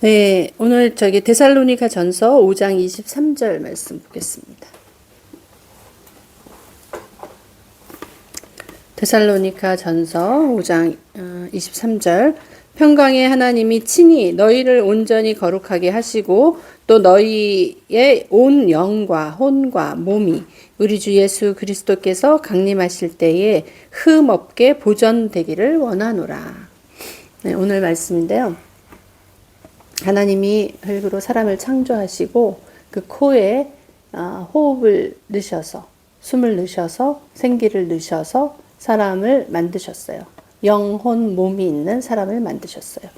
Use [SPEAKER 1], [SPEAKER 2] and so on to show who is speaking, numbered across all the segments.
[SPEAKER 1] 네, 오늘 데살로니가 전서 5장 23절 말씀 보겠습니다. 데살로니가 전서 5장 23절. 평강의 하나님이 친히 너희를 온전히 거룩하게 하시고 또 너희의 온 영과 혼과 몸이 우리 주 예수 그리스도께서 강림하실 때에 흠 없게 보존되기를 원하노라. 네, 오늘 말씀인데요. 하나님이 흙으로 사람을 창조하시고 그 코에 호흡을 넣으셔서 숨을 넣으셔서 생기를 넣으셔서 사람을 만드셨어요. 영혼 몸이 있는 사람을 만드셨어요.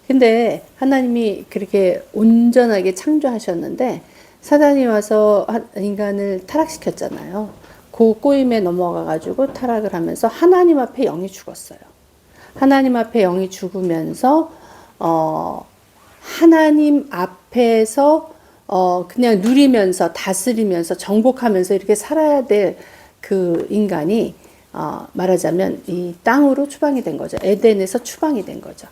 [SPEAKER 1] 근데 하나님이 그렇게 온전하게 창조하셨는데 사단이 와서 인간을 타락시켰잖아요. 그 꼬임에 넘어가가지고 타락을 하면서 하나님 앞에 영이 죽었어요. 하나님 앞에 영이 죽으면서 하나님 앞에서 그냥 누리면서 다스리면서 정복하면서 이렇게 살아야 될 그 인간이 말하자면 이 땅으로 추방이 된 거죠. 에덴에서 추방이 된 거죠.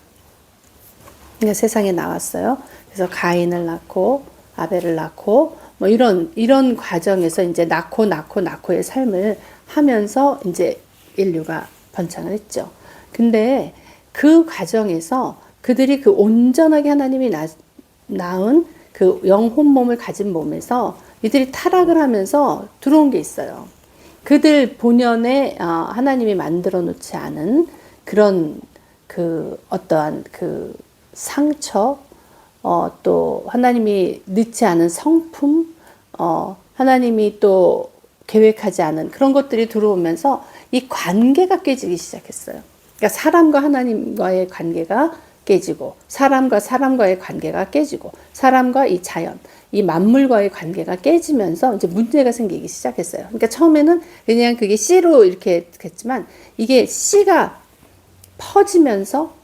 [SPEAKER 1] 그러니까 세상에 나왔어요. 그래서 가인을 낳고 아벨을 낳고 뭐 이런 과정에서 이제 낳고의 삶을 하면서 이제 인류가 번창을 했죠. 근데 그 과정에서 그들이 그 온전하게 하나님이 낳은 그 영혼 몸을 가진 몸에서 이들이 타락을 하면서 들어온 게 있어요. 그들 본연에 하나님이 만들어 놓지 않은 그런 그 어떠한 그 상처, 또 하나님이 넣지 않은 성품, 하나님이 또 계획하지 않은 그런 것들이 들어오면서 이 관계가 깨지기 시작했어요. 그러니까 사람과 하나님과의 관계가 깨지고 사람과 사람과의 관계가 깨지고 사람과 이 자연, 이 만물과의 관계가 깨지면서 이제 문제가 생기기 시작했어요. 그러니까 처음에는 그냥 그게 씨로 이렇게 됐지만 이게 씨가 퍼지면서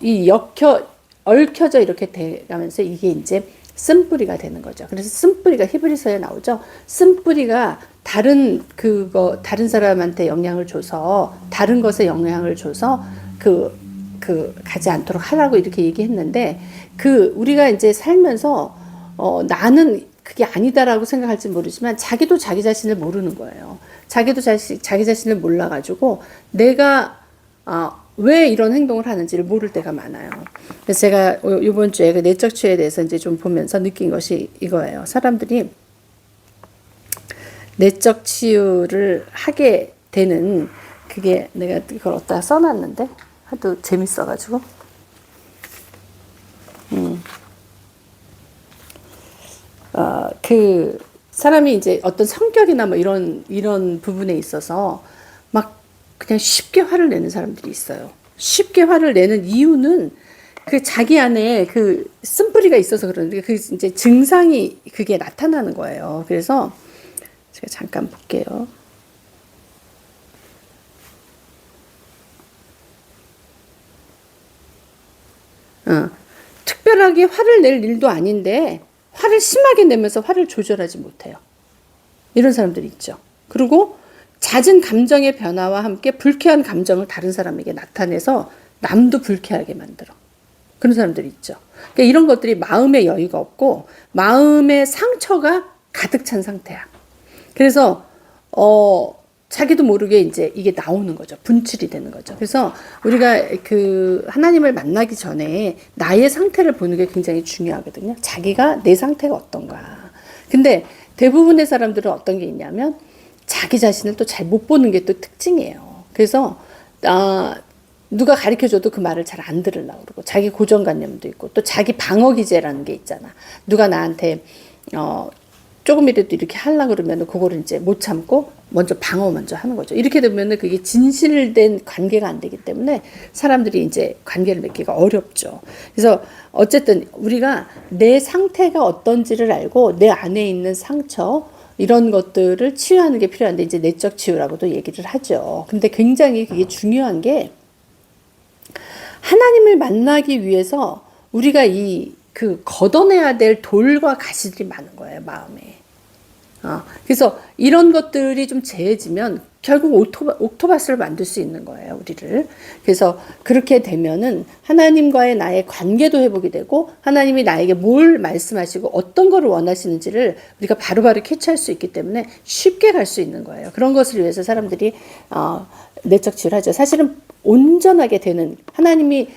[SPEAKER 1] 이 얽혀져 이렇게 돼가면서 이게 이제 쓴뿌리가 되는 거죠. 그래서 쓴뿌리가 히브리서에 나오죠. 쓴뿌리가 다른 사람한테 영향을 줘서 다른 것에 영향을 줘서 가지 않도록 하라고 이렇게 얘기했는데 우리가 이제 살면서 나는 그게 아니다라고 생각할지 모르지만 자기도 자기 자신을 모르는 거예요. 자기도 자기 자신을 몰라가지고 내가 왜 이런 행동을 하는지를 모를 때가 많아요. 그래서 제가 이번 주에 그 내적 치유에 대해서 이제 좀 보면서 느낀 것이 이거예요. 사람들이 내적 치유를 하게 되는 그게 내가 이걸 어디다 써놨는데 하도 재밌어가지고 그 사람이 이제 어떤 성격이나 뭐 이런 부분에 있어서 막 그냥 쉽게 화를 내는 사람들이 있어요. 쉽게 화를 내는 이유는 그 자기 안에 그 쓴뿌리가 있어서 그러는데 그 이제 증상이 그게 나타나는 거예요. 그래서 제가 잠깐 볼게요. 특별하게 화를 낼 일도 아닌데 화를 심하게 내면서 화를 조절하지 못해요. 이런 사람들이 있죠. 그리고 잦은 감정의 변화와 함께 불쾌한 감정을 다른 사람에게 나타내서 남도 불쾌하게 만들어. 그런 사람들이 있죠. 그러니까 이런 것들이 마음의 여유가 없고 마음의 상처가 가득 찬 상태야. 그래서 자기도 모르게 이제 이게 나오는 거죠. 분출이 되는 거죠. 그래서 우리가 하나님을 만나기 전에 나의 상태를 보는 게 굉장히 중요하거든요. 자기가 내 상태가 어떤가. 근데 대부분의 사람들은 어떤 게 있냐면 자기 자신을 또 잘 못 보는 게 또 특징이에요. 그래서 누가 가르쳐줘도 그 말을 잘 안 들으려고 그러고 자기 고정관념도 있고 또 자기 방어기제라는 게 있잖아. 누가 나한테 조금이라도 이렇게 하려고 그러면 그거를 이제 못 참고 먼저 하는 거죠. 이렇게 되면 그게 진실된 관계가 안 되기 때문에 사람들이 이제 관계를 맺기가 어렵죠. 그래서 어쨌든 우리가 내 상태가 어떤지를 알고 내 안에 있는 상처 이런 것들을 치유하는 게 필요한데 이제 내적 치유라고도 얘기를 하죠. 근데 굉장히 그게 중요한 게 하나님을 만나기 위해서 우리가 걷어내야 될 돌과 가시들이 많은 거예요, 마음에. 그래서 이런 것들이 좀 재해지면 결국 옥토바스를 만들 수 있는 거예요, 우리를. 그래서 그렇게 되면은 하나님과의 나의 관계도 회복이 되고 하나님이 나에게 뭘 말씀하시고 어떤 거를 원하시는지를 우리가 바로바로 캐치할 수 있기 때문에 쉽게 갈 수 있는 거예요. 그런 것을 위해서 사람들이 내적 치유를 하죠. 사실은 온전하게 되는 하나님이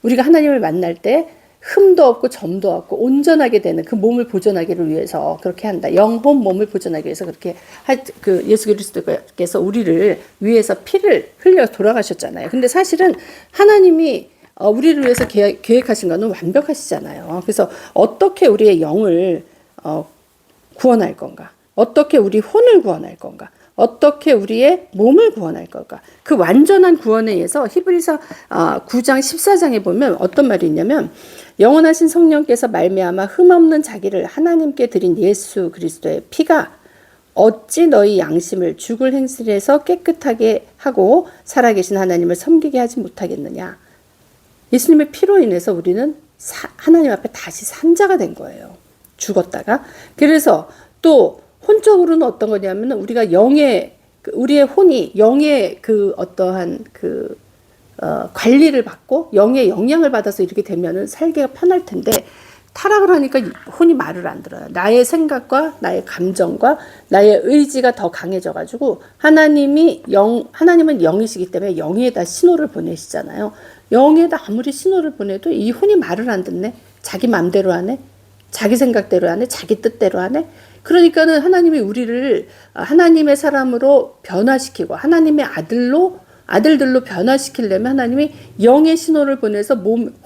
[SPEAKER 1] 우리가 하나님을 만날 때 흠도 없고 점도 없고 온전하게 되는 그 몸을 보존하기를 위해서 그렇게 한다. 영혼 몸을 보존하기 위해서 그렇게 그 예수 그리스도께서 우리를 위해서 피를 흘려 돌아가셨잖아요. 근데 사실은 하나님이 우리를 위해서 계획하신 거는 완벽하시잖아요. 그래서 어떻게 우리의 영을 구원할 건가? 어떻게 우리 혼을 구원할 건가? 어떻게 우리의 몸을 구원할 걸까? 그 완전한 구원에 의해서 히브리서 9장 14장에 보면 어떤 말이 있냐면 영원하신 성령께서 말미암아 흠없는 자기를 하나님께 드린 예수 그리스도의 피가 어찌 너희 양심을 죽을 행실에서 깨끗하게 하고 살아계신 하나님을 섬기게 하지 못하겠느냐. 예수님의 피로 인해서 우리는 하나님 앞에 다시 산 자가 된 거예요. 죽었다가. 그래서 또 혼적으로는 어떤 거냐면 우리가 우리의 혼이 영의 그 어떠한 관리를 받고 영의 영향을 받아서 이렇게 되면은 살기가 편할 텐데 타락을 하니까 혼이 말을 안 들어요. 나의 생각과 나의 감정과 나의 의지가 더 강해져 가지고 하나님은 영이시기 때문에 영에다 신호를 보내시잖아요. 영에다 아무리 신호를 보내도 이 혼이 말을 안 듣네. 자기 맘대로 하네. 자기 생각대로 하네. 자기 뜻대로 하네. 그러니까는 하나님이 우리를 하나님의 사람으로 변화시키고 하나님의 아들들로 변화시키려면 하나님이 영의 신호를 보내서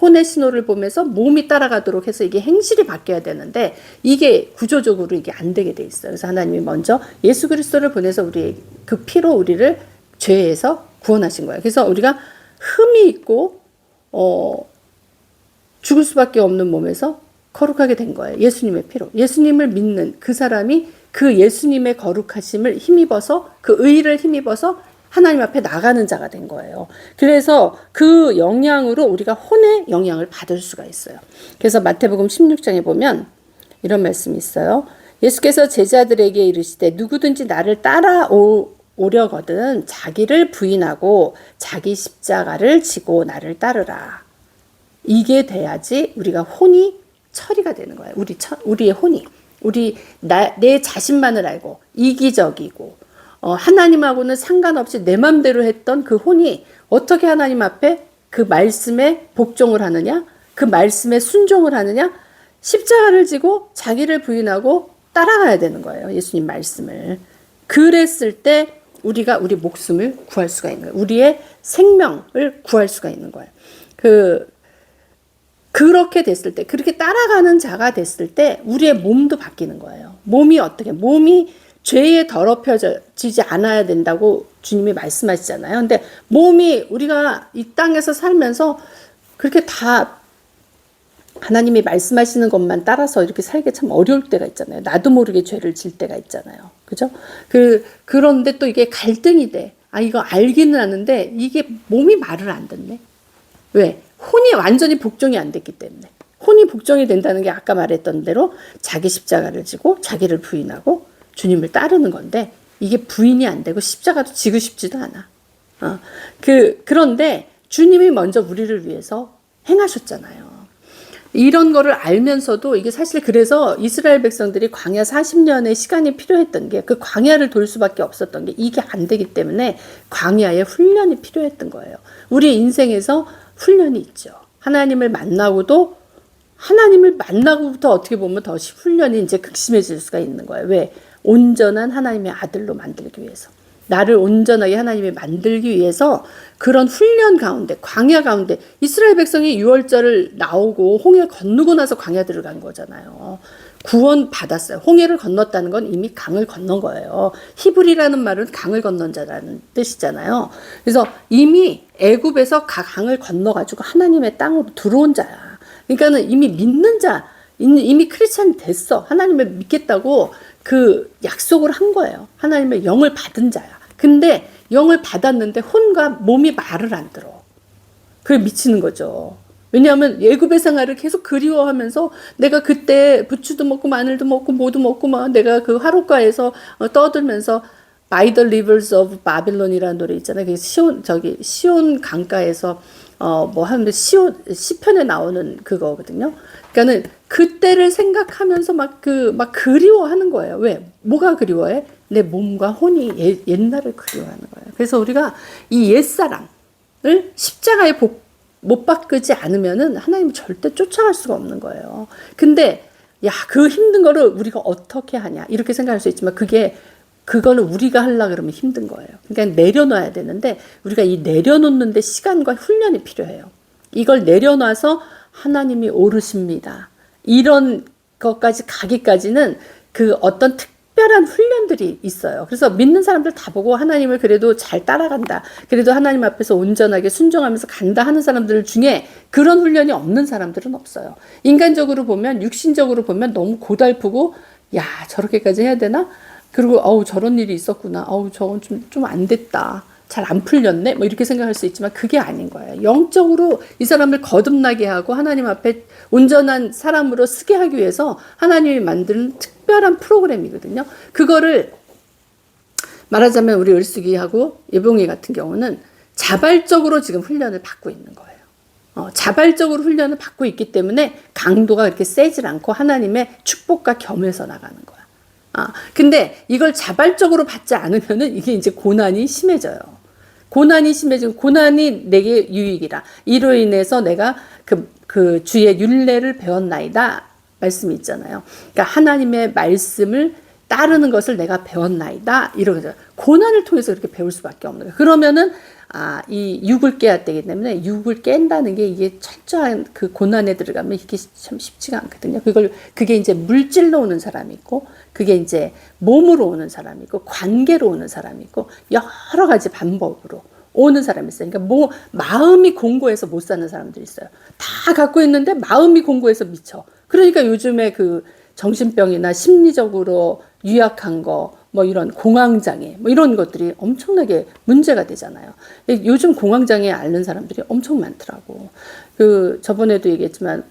[SPEAKER 1] 혼의 신호를 보면서 몸이 따라가도록 해서 이게 행실이 바뀌어야 되는데 이게 구조적으로 이게 안 되게 돼 있어요. 그래서 하나님이 먼저 예수 그리스도를 보내서 우리의 그 피로 우리를 죄에서 구원하신 거예요. 그래서 우리가 흠이 있고 죽을 수밖에 없는 몸에서 거룩하게 된 거예요. 예수님의 피로. 예수님을 믿는 그 사람이 그 예수님의 거룩하심을 힘입어서 그 의를 힘입어서 하나님 앞에 나가는 자가 된 거예요. 그래서 그 영향으로 우리가 혼의 영향을 받을 수가 있어요. 그래서 마태복음 16장에 보면 이런 말씀이 있어요. 예수께서 제자들에게 이르시되 누구든지 나를 따라오려거든 자기를 부인하고 자기 십자가를 지고 나를 따르라. 이게 돼야지 우리가 혼이 처리가 되는 거예요. 우리의 혼이. 내 자신만을 알고, 이기적이고, 하나님하고는 상관없이 내 맘대로 했던 그 혼이 어떻게 하나님 앞에 그 말씀에 복종을 하느냐, 그 말씀에 순종을 하느냐, 십자가를 지고 자기를 부인하고 따라가야 되는 거예요. 예수님 말씀을. 그랬을 때 우리가 우리 목숨을 구할 수가 있는 거예요. 우리의 생명을 구할 수가 있는 거예요. 그렇게 됐을 때, 그렇게 따라가는 자가 됐을 때 우리의 몸도 바뀌는 거예요. 몸이 죄에 더럽혀지지 않아야 된다고 주님이 말씀하시잖아요. 근데 몸이 우리가 이 땅에서 살면서 그렇게 다 하나님이 말씀하시는 것만 따라서 이렇게 살기 참 어려울 때가 있잖아요. 나도 모르게 죄를 질 때가 있잖아요. 그죠? 그런데 또 이게 갈등이 돼. 이거 알기는 하는데 이게 몸이 말을 안 듣네. 왜? 혼이 완전히 복종이 안 됐기 때문에. 혼이 복종이 된다는 게 아까 말했던 대로 자기 십자가를 지고 자기를 부인하고 주님을 따르는 건데 이게 부인이 안 되고 십자가도 지고 싶지도 않아. 그런데 주님이 먼저 우리를 위해서 행하셨잖아요. 이런 거를 알면서도 이게 사실 그래서 이스라엘 백성들이 광야 40년의 시간이 필요했던 게 그 광야를 돌 수밖에 없었던 게 이게 안 되기 때문에 광야의 훈련이 필요했던 거예요. 우리 인생에서 훈련이 있죠. 하나님을 만나고부터 어떻게 보면 더 훈련이 이제 극심해질 수가 있는 거예요. 왜? 온전한 하나님의 아들로 만들기 위해서. 나를 온전하게 하나님이 만들기 위해서 그런 훈련 가운데, 광야 가운데, 이스라엘 백성이 유월절을 나오고 홍해 건너고 나서 광야 들어간 거잖아요. 구원 받았어요. 홍해를 건넜다는 건 이미 강을 건넌 거예요. 히브리라는 말은 강을 건넌 자라는 뜻이잖아요. 그래서 이미 애굽에서 강을 건너가지고 하나님의 땅으로 들어온 자야. 그러니까는 이미 믿는 자, 이미 크리스찬 됐어. 하나님을 믿겠다고 그 약속을 한 거예요. 하나님의 영을 받은 자야. 근데 영을 받았는데 혼과 몸이 말을 안 들어. 그게 미치는 거죠. 왜냐하면 애굽의 생활을 계속 그리워하면서 내가 그때 부추도 먹고 마늘도 먹고 뭐도 먹고 막 내가 그 화롯가에서 떠들면서 By the Rivers of Babylon이라는 노래 있잖아요. 그게 시온 강가에서 뭐 하는데 시편에 나오는 그거거든요. 그러니까는 그때를 생각하면서 막 그리워하는 거예요. 왜? 뭐가 그리워해? 내 몸과 혼이 옛날을 그리워하는 거예요. 그래서 우리가 이 옛사랑을 십자가에 못 바꾸지 않으면은 하나님을 절대 쫓아갈 수가 없는 거예요. 근데 그 힘든 거를 우리가 어떻게 하냐 이렇게 생각할 수 있지만 그거는 우리가 하려 그러면 힘든 거예요. 그러니까 내려놔야 되는데 우리가 이 내려놓는데 시간과 훈련이 필요해요. 이걸 내려놔서 하나님이 오르십니다. 이런 것까지 가기까지는 그 어떤 특별한 훈련들이 있어요. 그래서 믿는 사람들 다 보고 하나님을 그래도 잘 따라간다. 그래도 하나님 앞에서 온전하게 순종하면서 간다 하는 사람들 중에 그런 훈련이 없는 사람들은 없어요. 인간적으로 보면, 육신적으로 보면 너무 고달프고, 저렇게까지 해야 되나? 그리고 저런 일이 있었구나. 저건 좀 안 됐다. 잘 안 풀렸네. 뭐 이렇게 생각할 수 있지만 그게 아닌 거예요. 영적으로 이 사람을 거듭나게 하고 하나님 앞에 온전한 사람으로 쓰게 하기 위해서 하나님이 만드는 특별한 프로그램이거든요. 그거를 말하자면 우리 을숙이하고 예봉이 같은 경우는 자발적으로 지금 훈련을 받고 있는 거예요. 자발적으로 훈련을 받고 있기 때문에 강도가 그렇게 세질 않고 하나님의 축복과 겸해서 나가는 거야. 근데 이걸 자발적으로 받지 않으면은 이게 이제 고난이 심해져요. 고난이 내게 유익이라. 이로 인해서 내가 그 주의 율례를 배웠나이다. 말씀이 있잖아요. 그러니까 하나님의 말씀을 따르는 것을 내가 배웠나이다. 이러거든요. 고난을 통해서 그렇게 배울 수밖에 없는 거예요. 그러면은 이 육을 깨야 되기 때문에 육을 깬다는 게 이게 철저한 그 고난에 들어가면 이게 참 쉽지가 않거든요. 그게 이제 물질로 오는 사람이 있고, 그게 이제 몸으로 오는 사람이 있고, 관계로 오는 사람이 있고, 여러 가지 방법으로 오는 사람이 있어요. 그러니까 마음이 공고해서 못 사는 사람들이 있어요. 다 갖고 있는데 마음이 공고해서 미쳐. 그러니까 요즘에 그 정신병이나 심리적으로 유약한 거, 뭐 이런 공황장애, 뭐 이런 것들이 엄청나게 문제가 되잖아요. 요즘 공황장애 앓는 사람들이 엄청 많더라고. 저번에도 얘기했지만,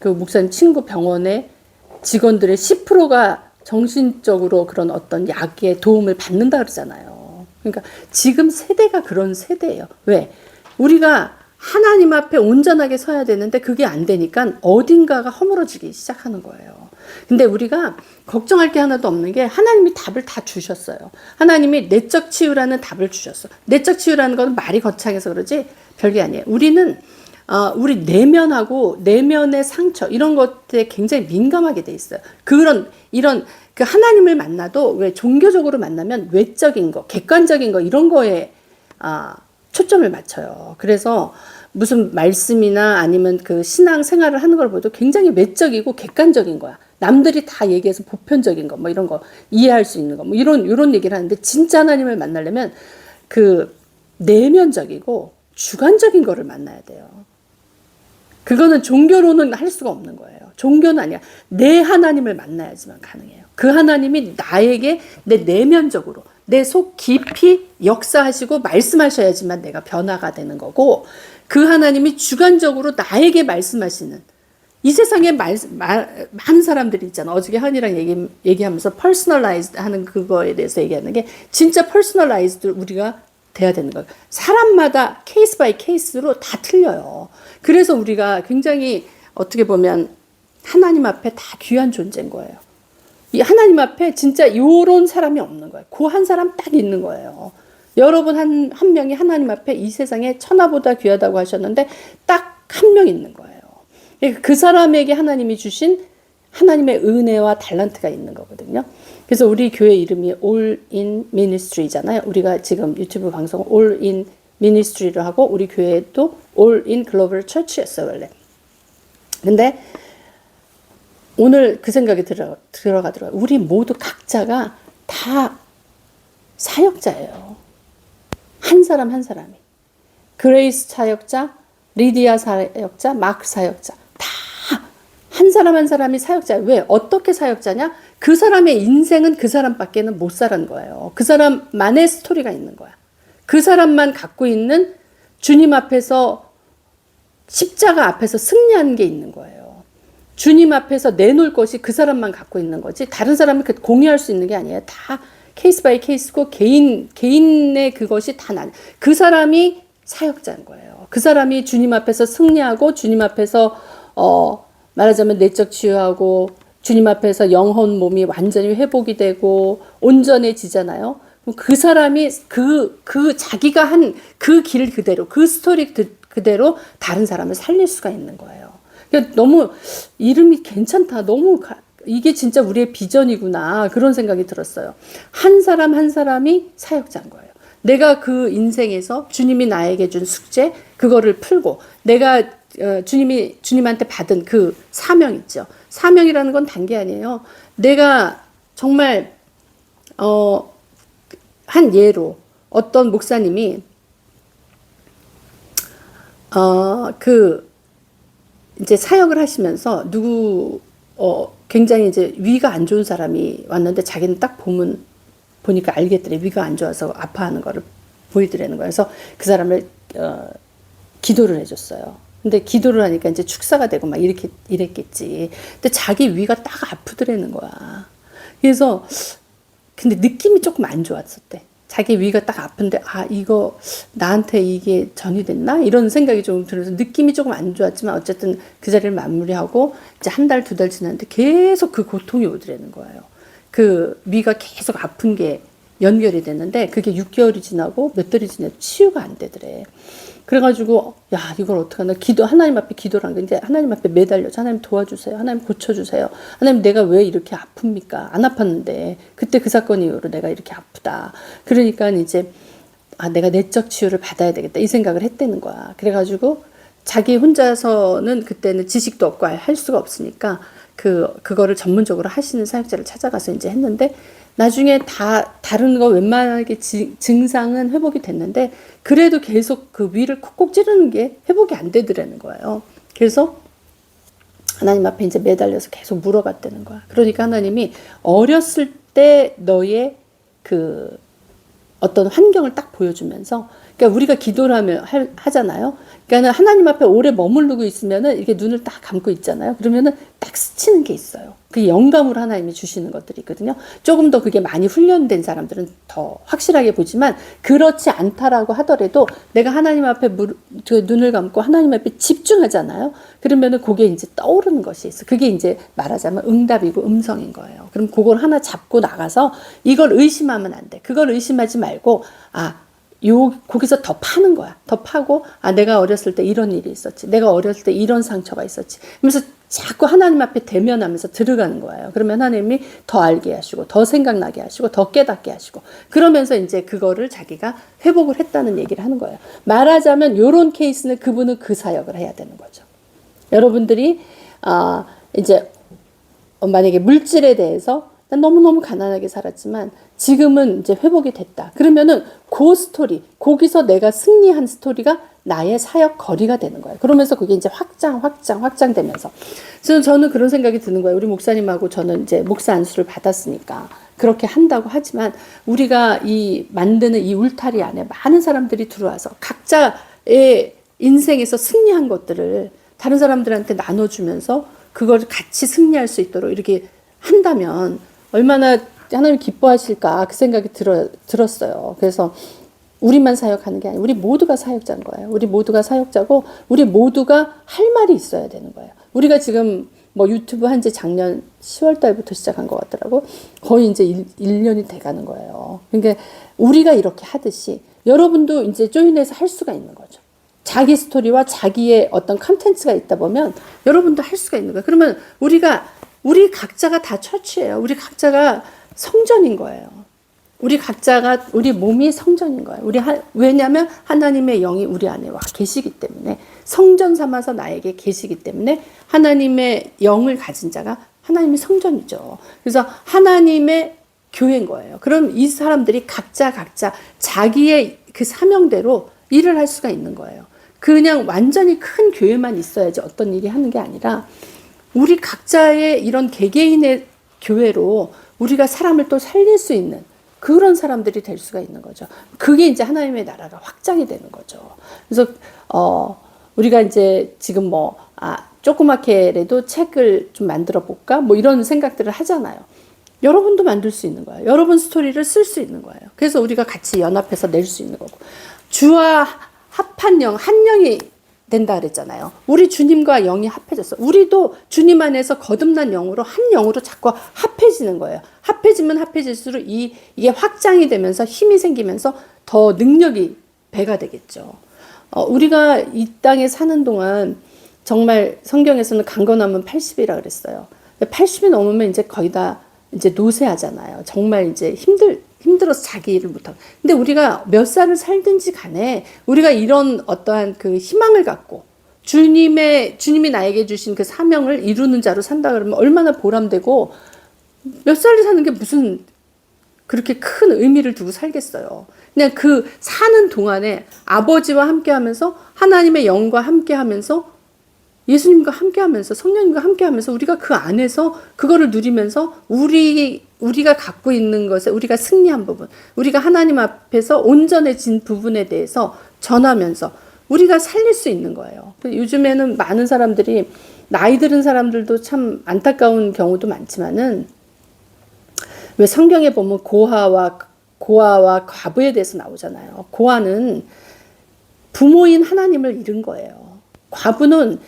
[SPEAKER 1] 목사님 친구 병원에 직원들의 10%가 정신적으로 그런 어떤 약의 도움을 받는다 그러잖아요. 그러니까 지금 세대가 그런 세대예요. 왜? 우리가 하나님 앞에 온전하게 서야 되는데 그게 안 되니까 어딘가가 허물어지기 시작하는 거예요. 근데 우리가 걱정할 게 하나도 없는 게 하나님이 답을 다 주셨어요. 하나님이 내적 치유라는 답을 주셨어. 내적 치유라는 건 말이 거창해서 그러지 별게 아니에요. 우리는 우리 내면하고 내면의 상처 이런 것들에 굉장히 민감하게 돼 있어요. 이런 그 하나님을 만나도 왜 종교적으로 만나면 외적인 거, 객관적인 거 이런 거에 초점을 맞춰요. 그래서 무슨 말씀이나 아니면 그 신앙 생활을 하는 걸 봐도 굉장히 외적이고 객관적인 거야. 남들이 다 얘기해서 보편적인 거, 뭐 이런 거 이해할 수 있는 거, 뭐 이런 얘기를 하는데 진짜 하나님을 만나려면 그 내면적이고 주관적인 거를 만나야 돼요. 그거는 종교로는 할 수가 없는 거예요. 종교는 아니야. 내 하나님을 만나야지만 가능해요. 그 하나님이 나에게 내 내면적으로 내 속 깊이 역사하시고 말씀하셔야지만 내가 변화가 되는 거고, 그 하나님이 주관적으로 나에게 말씀하시는, 이 세상에 많은 사람들이 있잖아. 어저께 한이랑 얘기하면서 퍼스널라이즈드 하는 그거에 대해서 얘기하는 게 진짜 퍼스널라이즈드 우리가 돼야 되는 거예요. 사람마다 케이스 바이 케이스로 다 틀려요. 그래서 우리가 굉장히 어떻게 보면 하나님 앞에 다 귀한 존재인 거예요. 이 하나님 앞에 진짜 요런 사람이 없는 거예요. 그 한 사람 딱 있는 거예요. 여러분 한 명이 하나님 앞에 이 세상에 천하보다 귀하다고 하셨는데 딱 한 명 있는 거예요. 그 사람에게 하나님이 주신 하나님의 은혜와 달란트가 있는 거거든요. 그래서 우리 교회 이름이 All in Ministry잖아요. 우리가 지금 유튜브 방송 All in Ministry를 하고 우리 교회도 All in Global Church였어요, 원래. 근데 오늘 그 생각이 들어가더라고요. 우리 모두 각자가 다 사역자예요. 한 사람 한 사람이. 그레이스 사역자, 리디아 사역자, 마크 사역자. 다 한 사람 한 사람이 사역자예요. 왜? 어떻게 사역자냐? 그 사람의 인생은 그 사람밖에는 못 살은 거예요. 그 사람만의 스토리가 있는 거야. 그 사람만 갖고 있는 주님 앞에서 십자가 앞에서 승리하는 게 있는 거예요. 주님 앞에서 내놓을 것이 그 사람만 갖고 있는 거지 다른 사람은 그 공유할 수 있는 게 아니에요. 다 케이스 바이 케이스고 개인의 그것이 다 그 사람이 사역자인 거예요. 그 사람이 주님 앞에서 승리하고 주님 앞에서 말하자면 내적 치유하고 주님 앞에서 영혼 몸이 완전히 회복이 되고 온전해지잖아요. 그럼 그 사람이 자기가 한 그 길 그대로 그 스토리 그대로 다른 사람을 살릴 수가 있는 거예요. 그러니까 너무 이름이 괜찮다. 너무 이게 진짜 우리의 비전이구나. 그런 생각이 들었어요. 한 사람 한 사람이 사역자인 거예요. 내가 그 인생에서 주님이 나에게 준 숙제 그거를 풀고 내가 주님한테 받은 그 사명 있죠. 사명이라는 건 단게 아니에요. 내가 정말 한 예로 어떤 목사님이 이제 사역을 하시면서 굉장히 이제 위가 안 좋은 사람이 왔는데 자기는 딱 보니까 알겠더래. 위가 안 좋아서 아파하는 거를 보이더라는 거예요. 그래서 그 사람을 기도를 해줬어요. 근데 기도를 하니까 이제 축사가 되고 막 이랬겠지. 근데 자기 위가 딱 아프더라는 거야. 그래서 근데 느낌이 조금 안 좋았었대. 자기 위가 딱 아픈데 이거 나한테 이게 전이 됐나? 이런 생각이 좀 들어서 느낌이 조금 안 좋았지만 어쨌든 그 자리를 마무리하고 이제 한 달, 두 달 지났는데 계속 그 고통이 오더라는 거예요. 그 위가 계속 아픈 게 연결이 됐는데 그게 6개월이 지나고 몇 달이 지나도 치유가 안 되더래. 그래가지고 이걸 어떡하나 하나님 앞에 기도를 한 게 이제 하나님 앞에 매달려서 하나님 도와주세요. 하나님 고쳐주세요. 하나님 내가 왜 이렇게 아픕니까? 안 아팠는데 그때 그 사건 이후로 내가 이렇게 아프다. 그러니까 이제 내가 내적 치유를 받아야 되겠다 이 생각을 했다는 거야. 그래가지고 자기 혼자서는 그때는 지식도 없고 할 수가 없으니까 그거를 전문적으로 하시는 사역자를 찾아가서 이제 했는데 나중에 다른 거 웬만하게 증상은 회복이 됐는데 그래도 계속 그 위를 콕콕 찌르는 게 회복이 안 되더라는 거예요. 그래서 하나님 앞에 이제 매달려서 계속 물어봤다는 거야. 그러니까 하나님이 어렸을 때 너의 그 어떤 환경을 딱 보여주면서 그러니까 우리가 기도를 하잖아요. 그러니까 하나님 앞에 오래 머무르고 있으면은 이렇게 눈을 딱 감고 있잖아요. 그러면은 딱 스치는 게 있어요. 그게 영감으로 하나님이 주시는 것들이 있거든요. 조금 더 그게 많이 훈련된 사람들은 더 확실하게 보지만 그렇지 않다라고 하더라도 내가 하나님 앞에 눈을 감고 하나님 앞에 집중하잖아요. 그러면은 그게 이제 떠오르는 것이 있어. 그게 이제 말하자면 응답이고 음성인 거예요. 그럼 그걸 하나 잡고 나가서 이걸 의심하면 안 돼. 그걸 의심하지 말고 거기서 더 파는 거야. 더 파고, 내가 어렸을 때 이런 일이 있었지. 내가 어렸을 때 이런 상처가 있었지. 그러면서 자꾸 하나님 앞에 대면하면서 들어가는 거예요. 그러면 하나님이 더 알게 하시고, 더 생각나게 하시고, 더 깨닫게 하시고, 그러면서 이제 그거를 자기가 회복을 했다는 얘기를 하는 거예요. 말하자면, 요런 케이스는 그분은 그 사역을 해야 되는 거죠. 여러분들이, 이제, 만약에 물질에 대해서 난 너무너무 가난하게 살았지만 지금은 이제 회복이 됐다. 그러면은 그 스토리, 거기서 내가 승리한 스토리가 나의 사역 거리가 되는 거예요. 그러면서 그게 이제 확장되면서. 그래서 저는 그런 생각이 드는 거예요. 우리 목사님하고 저는 이제 목사 안수를 받았으니까 그렇게 한다고 하지만 우리가 만드는 이 울타리 안에 많은 사람들이 들어와서 각자의 인생에서 승리한 것들을 다른 사람들한테 나눠주면서 그걸 같이 승리할 수 있도록 이렇게 한다면 얼마나 하나님 기뻐하실까 그 생각이 들었어요. 그래서 우리만 사역하는 게 아니라 우리 모두가 사역자인 거예요. 우리 모두가 사역자고 우리 모두가 할 말이 있어야 되는 거예요. 우리가 지금 뭐 유튜브 한지 작년 10월 달부터 시작한 것 같더라고. 거의 이제 1년이 돼가는 거예요. 그러니까 우리가 이렇게 하듯이 여러분도 이제 조인해서 할 수가 있는 거죠. 자기 스토리와 자기의 어떤 컨텐츠가 있다 보면 여러분도 할 수가 있는 거예요. 그러면 우리 각자가 다 처치예요. 우리 각자가 성전인 거예요. 우리 몸이 성전인 거예요. 왜냐하면 하나님의 영이 우리 안에 와 계시기 때문에 성전 삼아서 나에게 계시기 때문에 하나님의 영을 가진 자가 하나님의 성전이죠. 그래서 하나님의 교회인 거예요. 그럼 이 사람들이 각자 자기의 그 사명대로 일을 할 수가 있는 거예요. 그냥 완전히 큰 교회만 있어야지 어떤 일이 하는 게 아니라 우리 각자의 이런 개개인의 교회로 우리가 사람을 또 살릴 수 있는 그런 사람들이 될 수가 있는 거죠. 그게 이제 하나님의 나라가 확장이 되는 거죠. 그래서 우리가 이제 지금 뭐, 조그맣게라도 책을 좀 만들어 볼까? 뭐 이런 생각들을 하잖아요. 여러분도 만들 수 있는 거예요. 여러분 스토리를 쓸 수 있는 거예요. 그래서 우리가 같이 연합해서 낼 수 있는 거고. 주와 합한 영, 한 영이 된다 그랬잖아요. 우리 주님과 영이 합해졌어. 우리도 주님 안에서 거듭난 영으로 한 영으로 자꾸 합해지는 거예요. 합해지면 합해질수록 이게 확장이 되면서 힘이 생기면서 더 능력이 배가 되겠죠. 우리가 이 땅에 사는 동안 정말 성경에서는 강건하면 80이라 그랬어요. 80이 넘으면 이제 거의 다 이제 노쇠하잖아요. 정말 이제 힘들어서 자기 일을 못하고. 근데 우리가 몇 살을 살든지 간에 우리가 이런 어떠한 그 희망을 갖고 주님이 나에게 주신 그 사명을 이루는 자로 산다 그러면 얼마나 보람되고 몇 살을 사는 게 무슨 그렇게 큰 의미를 두고 살겠어요. 그냥 그 사는 동안에 아버지와 함께 하면서 하나님의 영과 함께 하면서 예수님과 함께 하면서 성령님과 함께 하면서 우리가 그 안에서 그거를 누리면서 우리가 갖고 있는 것에 우리가 승리한 부분, 우리가 하나님 앞에서 온전해진 부분에 대해서 전하면서 우리가 살릴 수 있는 거예요. 요즘에는 많은 사람들이 나이 들은 사람들도 참 안타까운 경우도 많지만은 왜 성경에 보면 고아와 과부에 대해서 나오잖아요. 고아는 부모인 하나님을 잃은 거예요. 과부는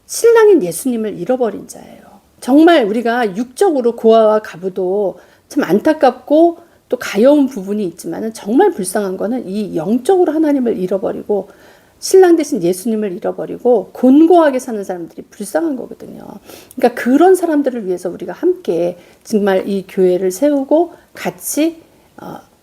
[SPEAKER 1] 신랑인 예수님을 잃어버린 자예요. 정말 우리가 육적으로 고아와 과부도 참 안타깝고 또 가여운 부분이 있지만 정말 불쌍한 거는 이 영적으로 하나님을 잃어버리고 신랑 대신 예수님을 잃어버리고 곤고하게 사는 사람들이 불쌍한 거거든요. 그러니까 그런 사람들을 위해서 우리가 함께 정말 이 교회를 세우고 같이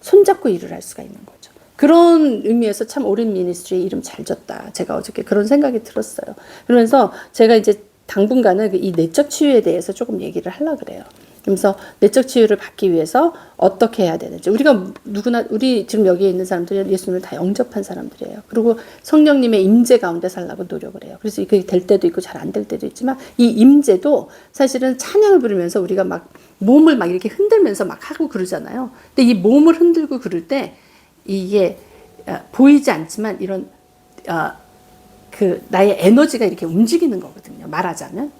[SPEAKER 1] 손잡고 일을 할 수가 있는 거죠. 그런 의미에서 참 오랜 미니스트리에 이름 잘 졌다. 제가 어저께 그런 생각이 들었어요. 그러면서 제가 이제 당분간은 이 내적 치유에 대해서 조금 얘기를 하려고 그래요. 그래서 내적 치유를 받기 위해서 어떻게 해야 되는지. 우리 지금 여기에 있는 사람들은 예수님을 다 영접한 사람들이에요. 그리고 성령님의 임재 가운데 살라고 노력을 해요. 그래서 그게 될 때도 있고 잘 안 될 때도 있지만 이 임재도 사실은 찬양을 부르면서 우리가 막 몸을 막 이렇게 흔들면서 막 하고 그러잖아요. 근데 이 몸을 흔들고 그럴 때 이게 보이지 않지만 이런 그 나의 에너지가 이렇게 움직이는 거거든요. 말하자면.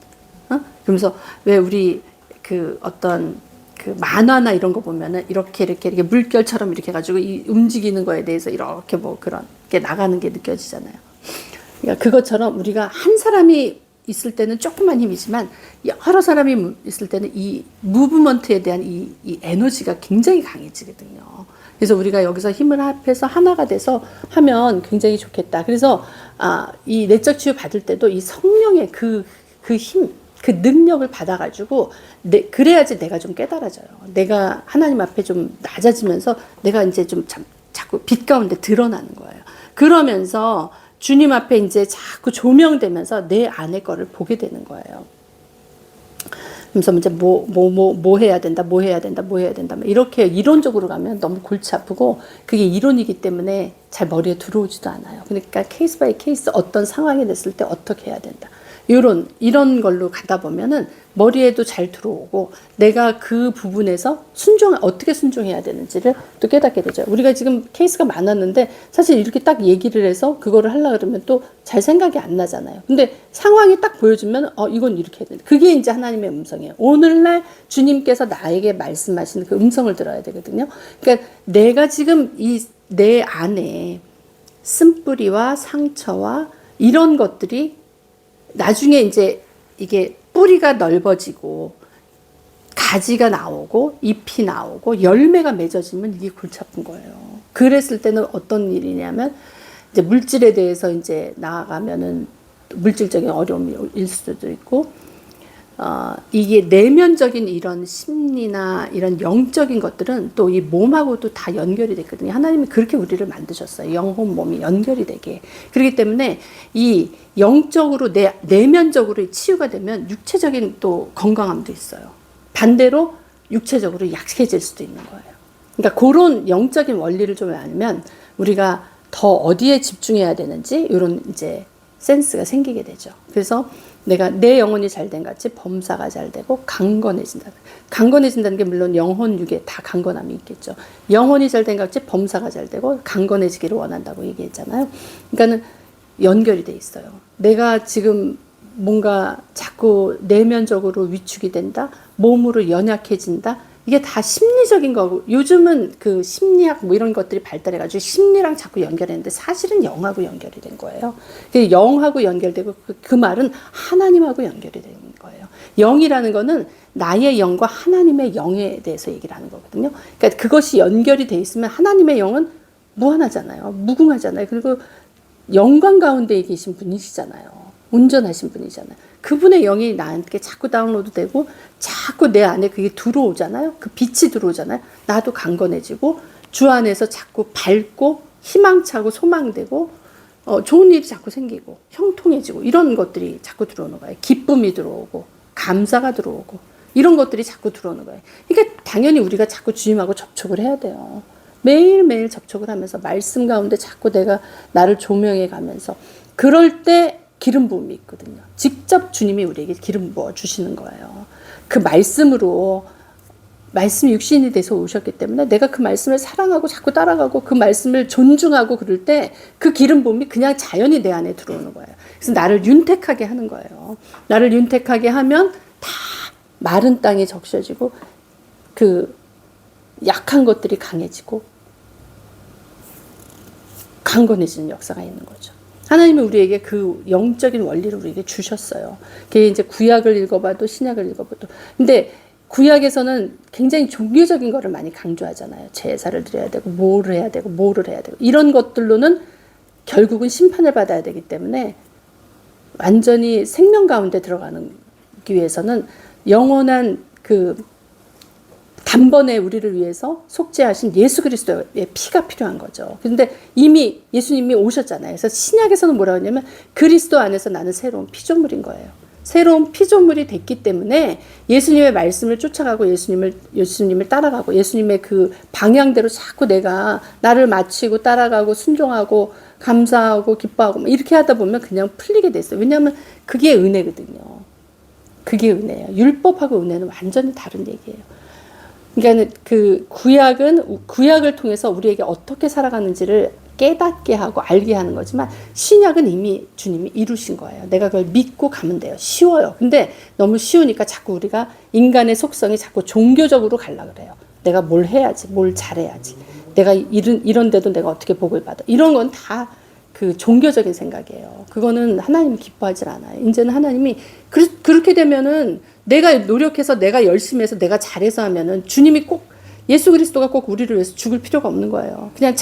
[SPEAKER 1] 그러면서 왜 우리 그 어떤 그 만화나 이런 거 보면은 이렇게 물결처럼 이렇게 해가지고 이 움직이는 거에 대해서 이렇게 뭐 그런 게 나가는 게 느껴지잖아요. 그러니까 그것처럼 우리가 한 사람이 있을 때는 조그만 힘이지만 여러 사람이 있을 때는 이 무브먼트에 대한 이 에너지가 굉장히 강해지거든요. 그래서 우리가 여기서 힘을 합해서 하나가 돼서 하면 굉장히 좋겠다. 그래서 이 내적 치유 받을 때도 이 성령의 그 힘, 그 능력을 받아가지고 그래야지 내가 좀 깨달아져요. 내가 하나님 앞에 좀 낮아지면서 내가 이제 좀 자꾸 빛 가운데 드러나는 거예요. 그러면서 주님 앞에 이제 자꾸 조명되면서 내 안의 거를 보게 되는 거예요. 그래서 이제 뭐 해야 된다, 이렇게 이론적으로 가면 너무 골치 아프고 그게 이론이기 때문에 잘 머리에 들어오지도 않아요. 그러니까 케이스 바이 케이스 어떤 상황이 됐을 때 어떻게 해야 된다. 이런 걸로 가다 보면은 머리에도 잘 들어오고 내가 그 부분에서 어떻게 순종해야 되는지를 또 깨닫게 되죠. 우리가 지금 케이스가 많았는데 사실 이렇게 딱 얘기를 해서 그거를 하려고 그러면 또 잘 생각이 안 나잖아요. 근데 상황이 딱 보여주면 이건 이렇게 해야 된다. 그게 이제 하나님의 음성이에요. 오늘날 주님께서 나에게 말씀하시는 그 음성을 들어야 되거든요. 그러니까 내가 지금 내 안에 쓴뿌리와 상처와 이런 것들이 나중에 이제 이게 뿌리가 넓어지고 가지가 나오고 잎이 나오고 열매가 맺어지면 이게 골치 아픈 거예요. 그랬을 때는 어떤 일이냐면 이제 물질에 대해서 이제 나아가면은 물질적인 어려움일 수도 있고 이게 내면적인 이런 심리나 이런 영적인 것들은 또 이 몸하고도 다 연결이 됐거든요. 하나님이 그렇게 우리를 만드셨어요. 영혼, 몸이 연결이 되게. 그렇기 때문에 이 영적으로 내면적으로 치유가 되면 육체적인 또 건강함도 있어요. 반대로 육체적으로 약해질 수도 있는 거예요. 그러니까 그런 영적인 원리를 좀 알면 우리가 더 어디에 집중해야 되는지 이런 이제 센스가 생기게 되죠. 그래서 내가 내 영혼이 잘된 같이 범사가 잘 되고 강건해진다. 강건해진다는 게 물론 영혼 육에 다 강건함이 있겠죠. 영혼이 잘된 같이 범사가 잘 되고 강건해지기를 원한다고 얘기했잖아요. 그러니까는 연결이 돼 있어요. 내가 지금 뭔가 자꾸 내면적으로 위축이 된다, 몸으로 연약해진다, 이게 다 심리적인 거고, 요즘은 그 심리학 뭐 이런 것들이 발달해가지고 심리랑 자꾸 연결했는데 사실은 영하고 연결이 된 거예요. 영하고 연결되고 그 말은 하나님하고 연결이 되는 거예요. 영이라는 거는 나의 영과 하나님의 영에 대해서 얘기를 하는 거거든요. 그러니까 그것이 연결이 돼 있으면 하나님의 영은 무한하잖아요. 무궁하잖아요. 그리고 영광 가운데 계신 분이시잖아요. 온전하신 분이잖아요. 그분의 영이 나한테 자꾸 다운로드 되고 자꾸 내 안에 그게 들어오잖아요. 그 빛이 들어오잖아요. 나도 강건해지고 주 안에서 자꾸 밝고 희망차고 소망되고 좋은 일이 자꾸 생기고 형통해지고 이런 것들이 자꾸 들어오는 거예요. 기쁨이 들어오고 감사가 들어오고 이런 것들이 자꾸 들어오는 거예요. 그러니까 당연히 우리가 자꾸 주님하고 접촉을 해야 돼요. 매일매일 접촉을 하면서 말씀 가운데 자꾸 내가 나를 조명해 가면서 그럴 때 기름 부음이 있거든요. 직접 주님이 우리에게 기름 부어 주시는 거예요. 그 말씀으로 말씀이 육신이 돼서 오셨기 때문에 내가 그 말씀을 사랑하고 자꾸 따라가고 그 말씀을 존중하고 그럴 때 그 기름 부음이 그냥 자연히 내 안에 들어오는 거예요. 그래서 나를 윤택하게 하는 거예요. 나를 윤택하게 하면 다 마른 땅이 적셔지고 그 약한 것들이 강해지고 강건해지는 역사가 있는 거죠. 하나님이 우리에게 그 영적인 원리를 우리에게 주셨어요. 그게 이제 구약을 읽어봐도 신약을 읽어봐도. 근데 구약에서는 굉장히 종교적인 거를 많이 강조하잖아요. 제사를 드려야 되고 뭐를 해야 되고 뭐를 해야 되고 이런 것들로는 결국은 심판을 받아야 되기 때문에 완전히 생명 가운데 들어가기 위해서는 영원한 그 단번에 우리를 위해서 속죄하신 예수 그리스도의 피가 필요한 거죠. 그런데 이미 예수님이 오셨잖아요. 그래서 신약에서는 뭐라고 하냐면 그리스도 안에서 나는 새로운 피조물인 거예요. 새로운 피조물이 됐기 때문에 예수님의 말씀을 쫓아가고 예수님을 따라가고 예수님의 그 방향대로 자꾸 내가 나를 맞추고 따라가고 순종하고 감사하고 기뻐하고 이렇게 하다 보면 그냥 풀리게 됐어요. 왜냐하면 그게 은혜거든요. 그게 은혜예요. 율법하고 은혜는 완전히 다른 얘기예요. 그러니까 그 구약을 통해서 우리에게 어떻게 살아가는지를 깨닫게 하고 알게 하는 거지만 신약은 이미 주님이 이루신 거예요. 내가 그걸 믿고 가면 돼요. 쉬워요. 근데 너무 쉬우니까 자꾸 우리가 인간의 속성이 자꾸 종교적으로 가려고 그래요. 내가 뭘 해야지, 뭘 잘해야지. 내가 이런 데도 내가 어떻게 복을 받아. 이런 건 다 그 종교적인 생각이에요. 그거는 하나님 기뻐하지 않아요. 이제는 하나님이 그렇게 되면은 내가 노력해서 내가 열심히 해서 내가 잘해서 하면은 주님이 꼭 예수 그리스도가 꼭 우리를 위해서 죽을 필요가 없는 거예요. 그냥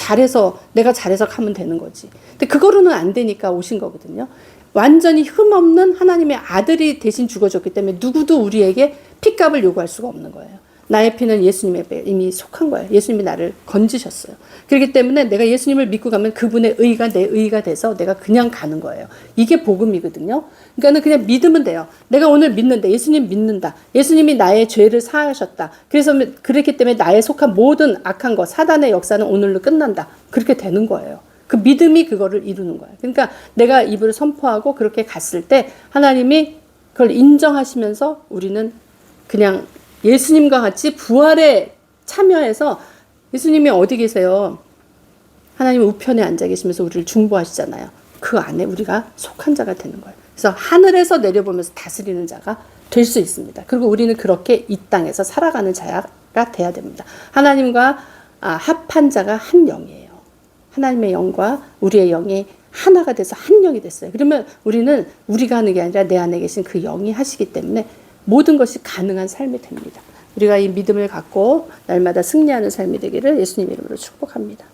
[SPEAKER 1] 내가 잘해서 가면 되는 거지. 근데 그거로는 안 되니까 오신 거거든요. 완전히 흠없는 하나님의 아들이 대신 죽어줬기 때문에 누구도 우리에게 핏값을 요구할 수가 없는 거예요. 나의 피는 예수님의 배에 이미 속한 거예요. 예수님이 나를 건지셨어요. 그렇기 때문에 내가 예수님을 믿고 가면 그분의 의가 내 의가 돼서 내가 그냥 가는 거예요. 이게 복음이거든요. 그러니까 그냥 믿으면 돼요. 내가 오늘 믿는다. 예수님 믿는다. 예수님이 나의 죄를 사하셨다. 그래서 그렇기 때문에 나의 속한 모든 악한 것, 사단의 역사는 오늘로 끝난다. 그렇게 되는 거예요. 그 믿음이 그거를 이루는 거예요. 그러니까 내가 입을 선포하고 그렇게 갔을 때 하나님이 그걸 인정하시면서 우리는 그냥 예수님과 같이 부활에 참여해서 예수님이 어디 계세요? 하나님 우편에 앉아 계시면서 우리를 중보하시잖아요. 그 안에 우리가 속한 자가 되는 거예요. 그래서 하늘에서 내려보면서 다스리는 자가 될 수 있습니다. 그리고 우리는 그렇게 이 땅에서 살아가는 자가 돼야 됩니다. 하나님과 합한 자가 한 영이에요. 하나님의 영과 우리의 영이 하나가 돼서 한 영이 됐어요. 그러면 우리는 우리가 하는 게 아니라 내 안에 계신 그 영이 하시기 때문에 모든 것이 가능한 삶이 됩니다. 우리가 이 믿음을 갖고 날마다 승리하는 삶이 되기를 예수님 이름으로 축복합니다.